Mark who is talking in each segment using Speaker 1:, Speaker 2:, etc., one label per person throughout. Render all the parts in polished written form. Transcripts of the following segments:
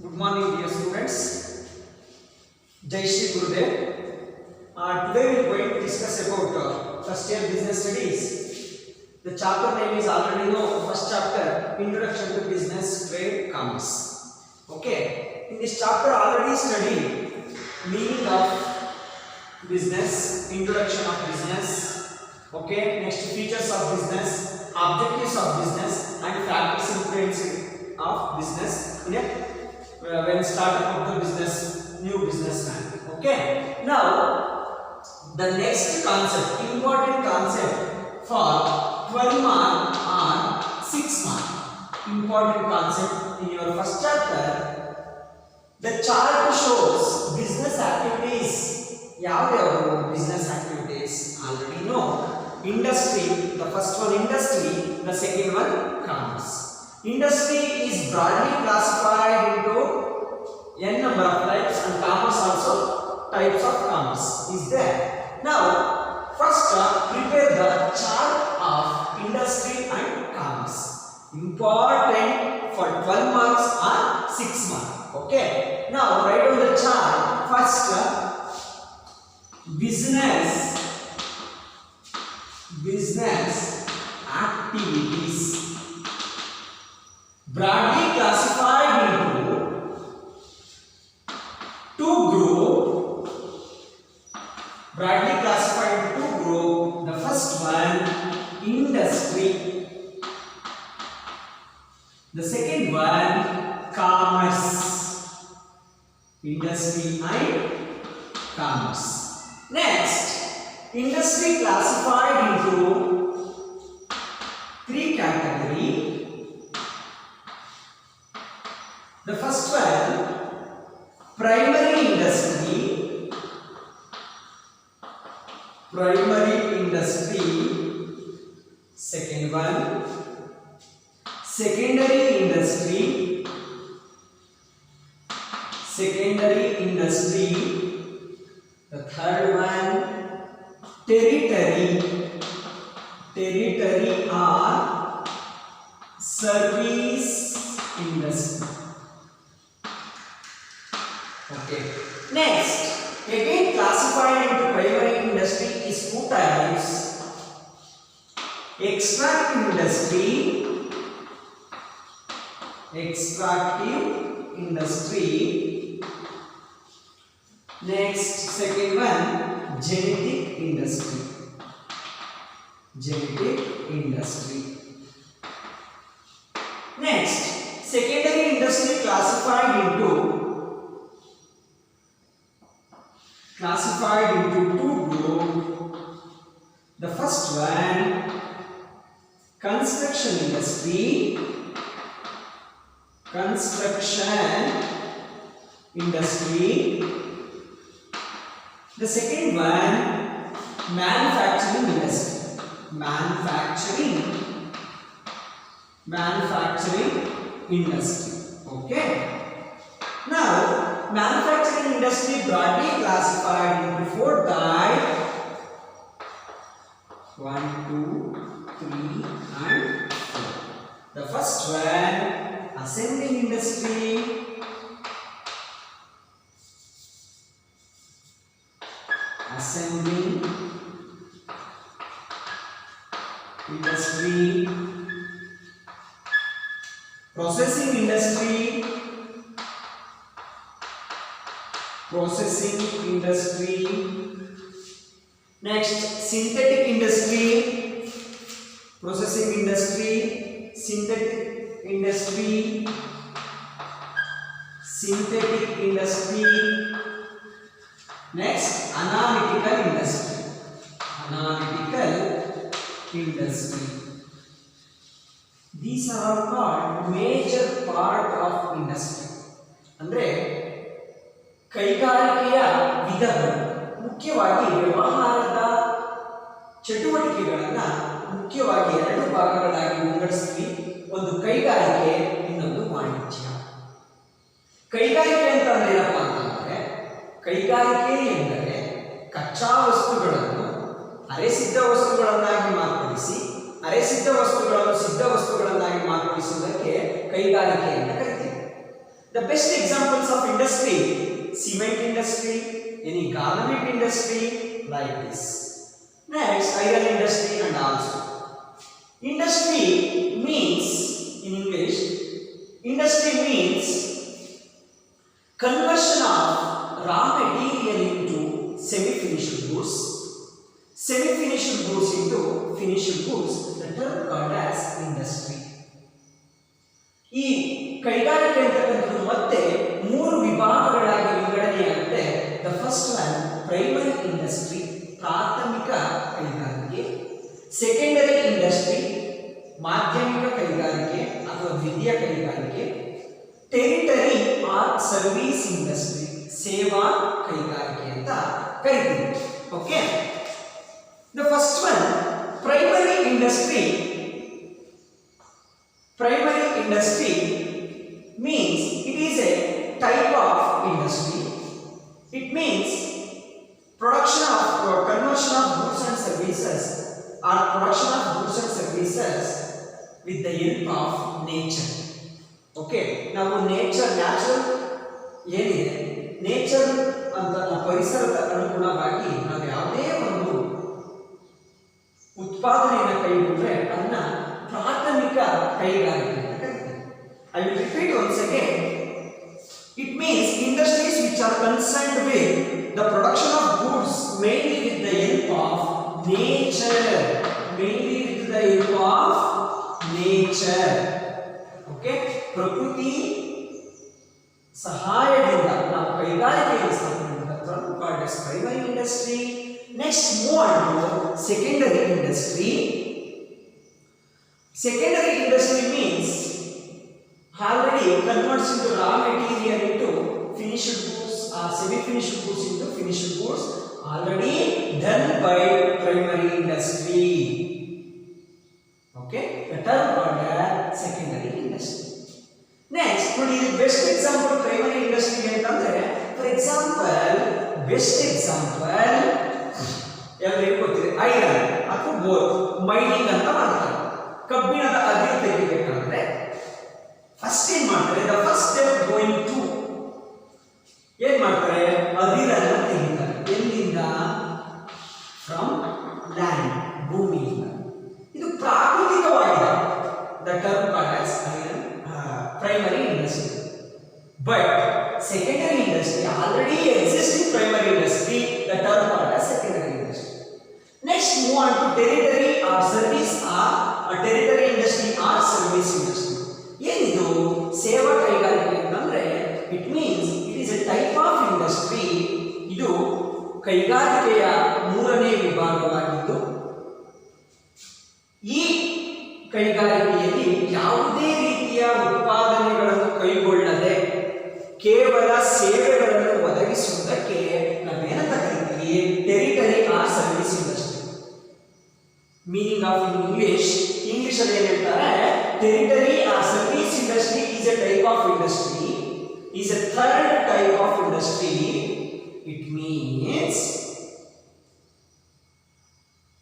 Speaker 1: Good morning, dear students. Jai Shri Gurudev. Today we are going to discuss about first year business studies. The chapter name is already known. First chapter, Introduction to Business, Trade, Commerce. Okay. In this chapter, already studied meaning of business, introduction of business. Okay. Next, features of business, objectives of business, and factors influencing of business in a when starting up the business, new businessman. Okay. Now, the next concept, important concept for 12 mark or 6 mark. Important concept in your first chapter. The chart shows business activities. Yav business activities already know. Industry, the first one industry, the second one commerce. Industry is broadly classified into n number of types, and commerce also types of commerce is there. Now, first prepare the chart of industry and commerce. Important for 12 marks or 6 marks. Okay. Now, write on the chart. First, business activities. Broadly classified into two groups. Broadly classified into two groups. The first one, industry. The second one, commerce. Industry and commerce. Next, industry classified into three categories. The first one, primary industry. Second one, secondary industry. The third one, territory or service industry. Okay. Next, again classified into primary industry is two types: extractive industry. Next, second one, genetic industry. Next, secondary industry classified into two groups. The first one, construction industry. The second one, manufacturing industry. Okay. Now, manufacturing industry broadly classified into four types. 1, 2, 3, and 4. The first one, assembling industry. Processing industry. Next, synthetic industry. Next, analytical industry. These are all called major part of industry. ಅಂದ್ರೆ ಕೈಗಾರಿಕೆಯ ವಿಧಗಳು, ಮುಖ್ಯವಾಗಿ ವ್ಯವಹಾರದ ಚಟುವಟಿಕೆಗಳನ್ನು ಮುಖ್ಯವಾಗಿ ಎರಡು ಭಾಗಗಳಾಗಿ ವಿಂಗಡಿಸ್ತೀವಿ. ಒಂದು ಕೈಗಾರಿಕೆ, ಇನ್ನೊಂದು ವಾಣಿಜ್ಯ. ಕೈಗಾರಿಕೆ ಅಂತಂದ್ರೆ ಏನಪ್ಪಾ ಅಂತಂದ್ರೆ, ಕೈಗಾರಿಕೆ ಎಂದರೆ ಕಚ್ಚಾ ವಸ್ತುಗಳನ್ನು ಅರೆಸಿದ್ಧ ವಸ್ತುಗಳನ್ನಾಗಿ ಮಾರ್ಪಡಿಸಿ ಅರೆಸಿದ್ಧ ವಸ್ತುಗಳನ್ನು ಸಿದ್ಧ ವಸ್ತುಗಳನ್ನಾಗಿ ಮಾರ್ಪಡಿಸುವುದಕ್ಕೆ ಕೈಗಾರಿಕೆ ಅಂತ ಕರೀತೀವಿ. The best examples of industry, cement industry, any garment industry, like this. Next, iron industry and also. Industry means, in English, industry means conversion of raw material into semi-finished goods, semi-finished goods into finished goods, the term called as industry. ಈ ಕೈಗಾರಿಕೆ ಅಂತಕ್ಕಂಥದ್ದು ಮತ್ತೆ ಮೂರು ವಿಭಾಗಗಳಾಗಿ ವಿಂಗಡಣೆಯಾಗುತ್ತೆ. The first one primary industry, ಪ್ರಾಥಮಿಕ ಕೈಗಾರಿಕೆ. Secondary industry, ಮಾಧ್ಯಮಿಕ ಕೈಗಾರಿಕೆ ಅಥವಾ ದ್ವಿತೀಯ ಕೈಗಾರಿಕೆ. ಟೆರಿಟರಿ ಆರ್ ಸರ್ವಿಸ್ ಇಂಡಸ್ಟ್ರಿ, ಸೇವಾ ಕೈಗಾರಿಕೆ ಅಂತ ಕರೀತೀವಿ. Okay, the first one primary industry. Primary industry means it is a type of industry. It means production of conversion of goods and services or production of goods and services with the help of nature. Okay, ನಾವು natural ಏನಿದೆ, nature ಅಂತ ಪರಿಸರದ ಅನುಗುಣವಾಗಿ ನಾವು ಯಾವುದೇ ಒಂದು ಉತ್ಪಾದನೆಯನ್ನು ಕೈಗೊಂಡ್ರೆ ಅದನ್ನ ಪ್ರಾಥಮಿಕ ಕೈಗಾರಿಕೆ ಅಂತ ಕರೀತೀವಿ. I will repeat once again. It means industries which are concerned with the production of goods mainly with the help of nature. Mainly with the help of nature. Okay? ಪ್ರಕೃತಿ ಸಹಾಯದಿಂದ ನಾವು ಕೈಗಾರಿಕೆಯನ್ನು ಸ್ಥಾಪನೆ called as primary industry. Next, move on to secondary industry. Secondary industry means already converts into raw material into finished goods or semi-finished goods into finished goods, already done by primary industry. Okay, the term called as secondary industry. Next, ನೋಡಿ best example primary industry ಅಂತಂದ್ರೆ, for example, best example ಎಲ್ಲರಿಗೂ ಗೊತ್ತಿದೆ, iron ಅಥವಾ bore mining ಅಂತ ಮಾಡ್ತಾರೆ. ಕಬ್ಬಿಣದ ಅದಿರು ತೆಗಿಬೇಕಾದ್ರೆ first ಏನ್ ಮಾಡ್ತಾರೆ, the first step going to ಏನ್ ಮಾಡ್ತಾರೆ, ಅದಿರನ್ನ ತೆಗಿತಾರೆ. ಎಲ್ಲಿಂದ? ಫ್ರಮ್ ಲ್ಯಾಂಡ್, ಭೂಮಿಯಿಂದ. ಇದು ಪ್ರಾಕೃತಿಕವಾಗಿದೆ. The term called as iron primary industry. But secondary industry already existing primary industry, the term called as secondary industry. Next, move on to territory or service or a territory industry or service industry. ಏನಿದು ಸೇವಾ ಕೈಗಾರಿಕೆ ಅಂತಂದ್ರೆ, it means it is a type of industry. ಇದು ಕೈಗಾರಿಕೆಯ ಮೂರನೇ ವಿಭಾಗವಾಗಿದ್ದು, ಈ ಕೈಗಾರಿಕೆಯಲ್ಲಿ ಯಾವುದೇ ರೀತಿಯ ಉತ್ಪಾದನೆಗಳನ್ನು ಕೈಗೊಳ್ಳದೆ ಕೇವಲ ಸೇವೆಗಳನ್ನು ಒದಗಿಸುವುದಕ್ಕೆ ನಾವೇನಂತ ಕರಿತೀವಿ, tertiary or service industry. Meaning of in English ಅಲ್ಲಿ ಏನ್ ಹೇಳ್ತಾರೆ, tertiary or service industry is a type of industry, is a third type of industry. It means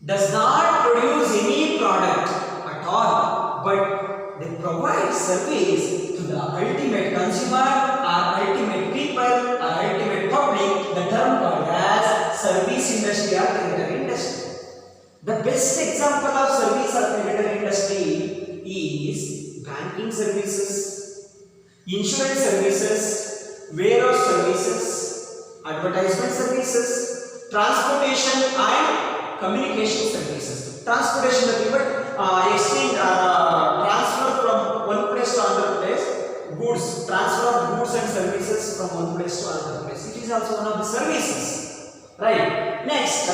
Speaker 1: does not produce any product at all, but they provide service to the ultimate consumer or ultimate people or ultimate public. The term called as service industry or territory industry. The best example of service or territory industry is banking services, insurance services, warehouse services, advertisement services, transportation and communication services. Transportation nothing but exchange transfer from one place to another place, goods, transfer of goods and services from one place to another place. It is also one of the services, right? Next,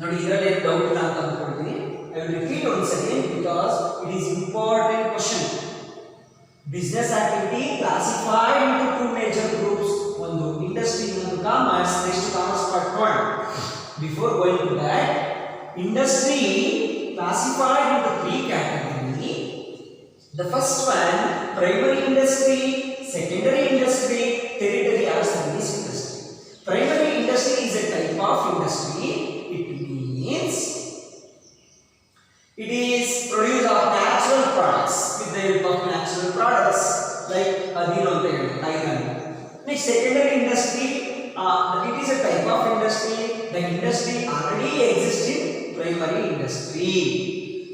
Speaker 1: ನೋಡಿ ಇದರಲ್ಲಿ doubt ಇಲ್ಲ ಅಂತ ಅಂದ್ಕೊಂಡಿದ್ದೀನಿ. I will repeat once again because it is important question. Business activity classified into two major groups. ಒಂದು industry, ಇನ್ನೊಂದು commerce. Next, commerce part 1. Before going to that, industry classified into three categories. The first one, primary industry, secondary industry, tertiary or service industry. Primary industry is a type of industry. It means it is produce of natural products with the help of natural products like adiro iron. Next, secondary industry, it is a type of industry. The industry already exists in primary industry.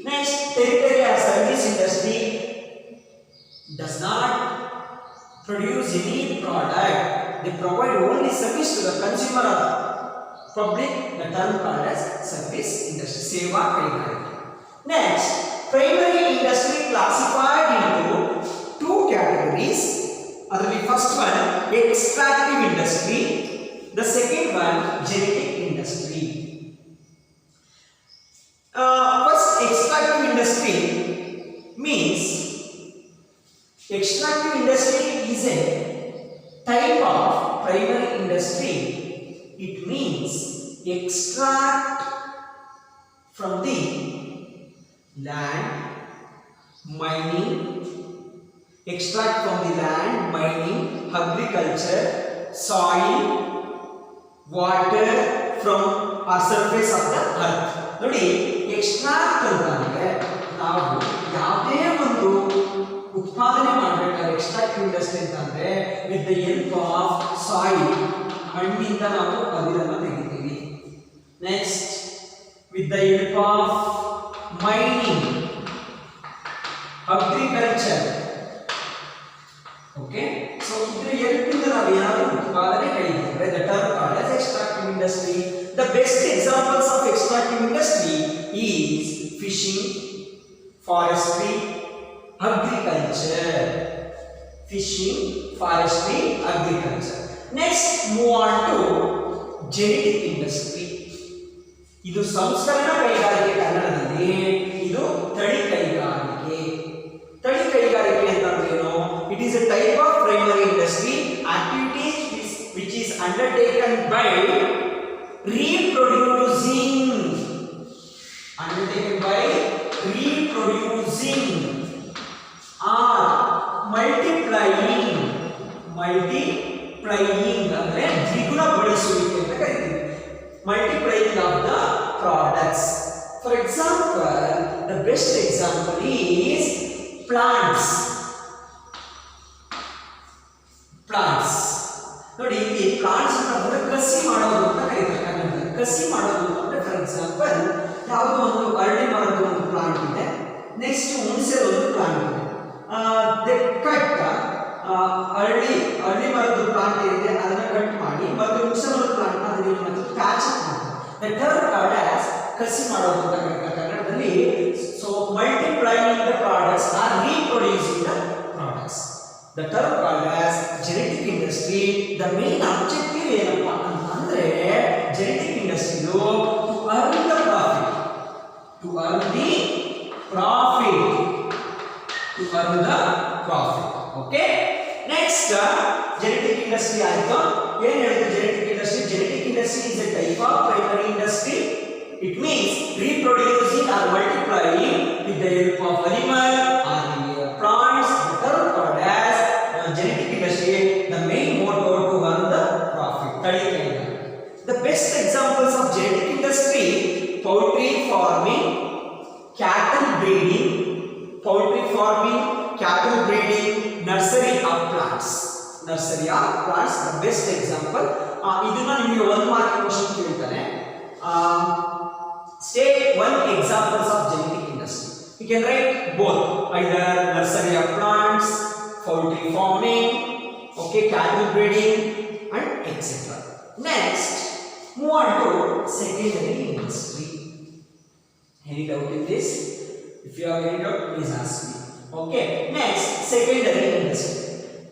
Speaker 1: Next, territory or service industry does not produce any product. They provide only service to the consumer or public. The term called as service industry. Seva kaigarika. Next, primary industry classified into two categories. The first one, extractive industry. The second one, genetic industry. First, extractive industry means extractive industry is a type of primary industry. It means extract from the land, mining, extract from the land, mining, agriculture, soil, water from a surface of the earth. ನೋಡಿ extract ಅಂತಂದ್ರೆ ನಾವು ಯಾವುದೇ ಒಂದು ಉತ್ಪಾದನೆ ಮಾಡಬೇಕಾದ್ರೆ ಎಕ್ಸ್ಟ್ರಾಕ್ಟಿವ್ industry ಅಂತಂದ್ರೆ with the help of soil, ಮಣ್ಣಿಂದ ನಾವು ಅದಿರನ್ನ ತೆಗಿತೀವಿ. Next, with the help of mining, agriculture. Okay, so ಇದರ ಹೆಲ್ಪ್ ಇಂದ ನಾವು ಏನಾದರೂ ಉತ್ಪಾದನೆ ಕೈಗೊಂಡ್ರೆ the term called as extractive industry. The best examples of extractive industry is fishing, forestry, agriculture. Fishing, forestry, agriculture. Next, move on to genetic industry. ಇದು ಸಂಸ್ಕರಣಾ ಕೈಗಾರಿಕೆ ಕನ್ನಡದಲ್ಲಿ ಇದು ತಳಿ ಕೈಗಾರಿಕೆ. ತಳಿ ಕೈಗಾರಿಕೆ ಅಂತಂದ್ರೆ ಏನು? It is a type of primary industry activities which is undertaken by reproducing or multiplying ಅಂದ್ರೆ ದ್ವಿಗುಣಗೊಳಿಸುವಿಕೆ ಅಂತ ಕರೀತೀವಿ. Multiplying of the products. For example, the best example is plants. ನೋಡಿ, ಈ ಪ್ಲಾಂಟ್ಸ್ ಅಂದ್ರೆ ಕಸಿ ಮಾಡೋದು ಅಂತ ಕರೀತಾರೆ ಕನ್ನಡದಲ್ಲಿ. ಕಸಿ ಮಾಡೋದು ಅಂದ್ರೆ ಫಾರ್ ಎಕ್ಸಾಂಪಲ್ ಯಾವುದೋ ಒಂದು ಅರಳಿ ಮರದ ಒಂದು ಪ್ಲಾಂಟ್ ಇದೆ, ನೆಕ್ಸ್ಟ್ ಹುಣಸೆ ಒಂದು ಪ್ಲಾಂಟ್ ಇದೆ. ದೇ ಕಟ್ ಅರಳಿ ಮರದ ಪ್ಲಾಂಟ್ ಇದೆ, ಅದನ್ನ ಕಟ್ ಮಾಡಿ ಮತ್ತೆ ಹುಣಸೆ ಮರದ ಪ್ಲಾಂಟ್ ಅದನ್ನ ಮತ್ತೆ ಪ್ಯಾಚ್ ಮಾಡ್ತಾರೆ. ದ ಟರ್ಮ್ ಕಾಲ್ಡ್ ಆಸ್ ಕಸಿ ಮಾಡೋದು ಅಂತ ಕರೀತಾರೆ ಕನ್ನಡದಲ್ಲಿ. So multiplying the products or reproducing the products. The term called as genetic industry. The main objective ಏನಪ್ಪಾ ಅಂತಂದ್ರೆ genetic industry to earn the profit. Okay. Next, genetic industry ಆಯ್ತು. ಏನು ಹೇಳ್ತೀವಿ genetic industry? Genetic industry is a type of primary industry. It means reproducing or multiplying with the help of animal or plants. The term called as genetic industry. The main motto to earn the profit. The best examples of genetic industry: poultry farming, cattle breeding, nursery of plants. The best example. ಇದನ್ನ ನಿಮಗೆ 1 mark question ಕೇಳ್ತಾನೆ. State 1 examples of genetic industry. You can write both, either nursery of plants, poultry farming, okay, cattle breeding, and etc. Next, move on to secondary industry. Any doubt in this? If you have any doubt, please ask me. Okay. Next, secondary industry.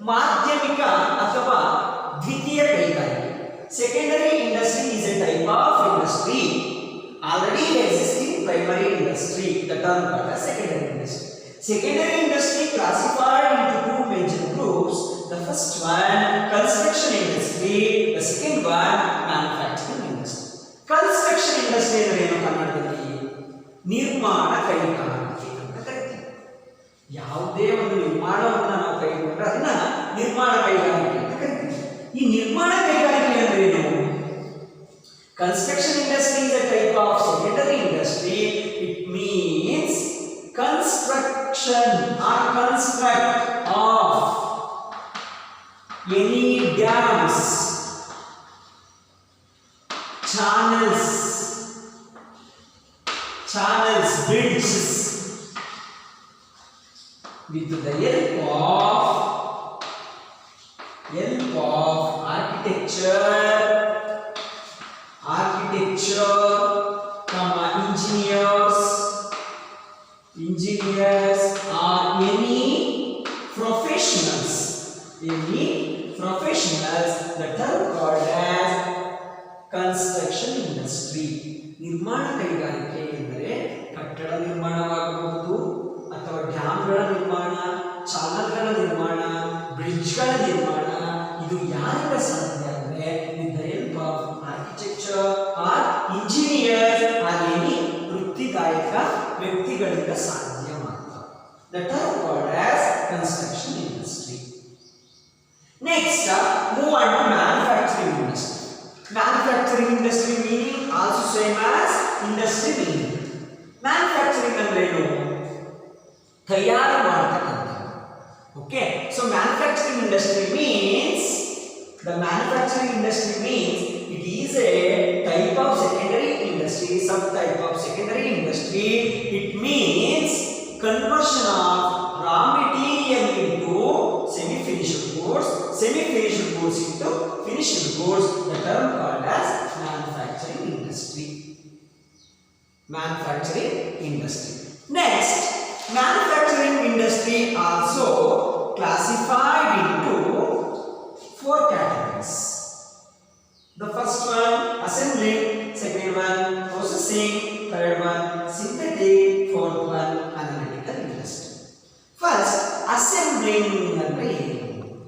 Speaker 1: ಮಾಧ್ಯಮಿಕ ಅಥವಾ ದ್ವಿತೀಯ ಕೈಗಾರಿಕೆ. Secondary industry is a type of industry already existing primary industry. The term called as secondary industry. Secondary industry classified into two major groups. The first one, construction industry. The second one, manufacturing industry. Construction industry ಅಂದ್ರೆ ಏನು ಕನ್ನಡದಲ್ಲಿ? ನಿರ್ಮಾಣ ಕೈಗಾರಿಕೆ ಅಂತ ಕರೀತೀವಿ. ಯಾವುದೇ ಒಂದು ನಿರ್ಮಾಣವನ್ನು ನಾವು ಕೈಗೊಂಡ್ರೆ ಅದನ್ನ ನಿರ್ಮಾಣ ಕೈಗಾರಿಕೆ ಅಂತ ಕರೀತೀವಿ. ಈ ನಿರ್ಮಾಣ ಕೈಗಾರಿಕೆ ಅಂದ್ರೆ ಏನು? Construction industry is a type of secondary industry. It means construction or construct of any dams, channels, bridges, with the help of architecture, engineers or any professionals, the term called as construction industry. ನಿರ್ಮಾಣ ಕೈಗಾರಿಕೆ ಎಂದರೆ ಕಟ್ಟಡ ನಿರ್ಮಾಣವಾಗಬಹುದು ಅಥವಾ ಡ್ಯಾಮ್ಗಳ ನಿರ್ಮಾಣ, ಚಾನಲ್ಗಳ ನಿರ್ಮಾಣ, ಬ್ರಿಡ್ಜ್ಗಳ ನಿರ್ಮಾಣ. ಇದು ಯಾರಿಂದ ಸಾಧ್ಯ ಅಂದರೆ with the help of architecture or engineers or any ವೃತ್ತಿದಾಯಕ ವ್ಯಕ್ತಿಗಳಿಂದ ಸಾಧ್ಯ ಮಾತ್ರ. The term called as construction industry. Next, move on to manufacturing industry. Manufacturing industry meaning also same as industry meaning. Manufacturing ಅಂದ್ರೆ ಏನು? ತಯಾರು ಮಾಡತಕ್ಕಂಥದ್ದು. Okay, so manufacturing industry means it is a type of secondary industry, subtype of secondary industry. It means conversion of raw material into semi-finished goods into finished goods. The term called as manufacturing industry. Next, manufacturing industry also classified into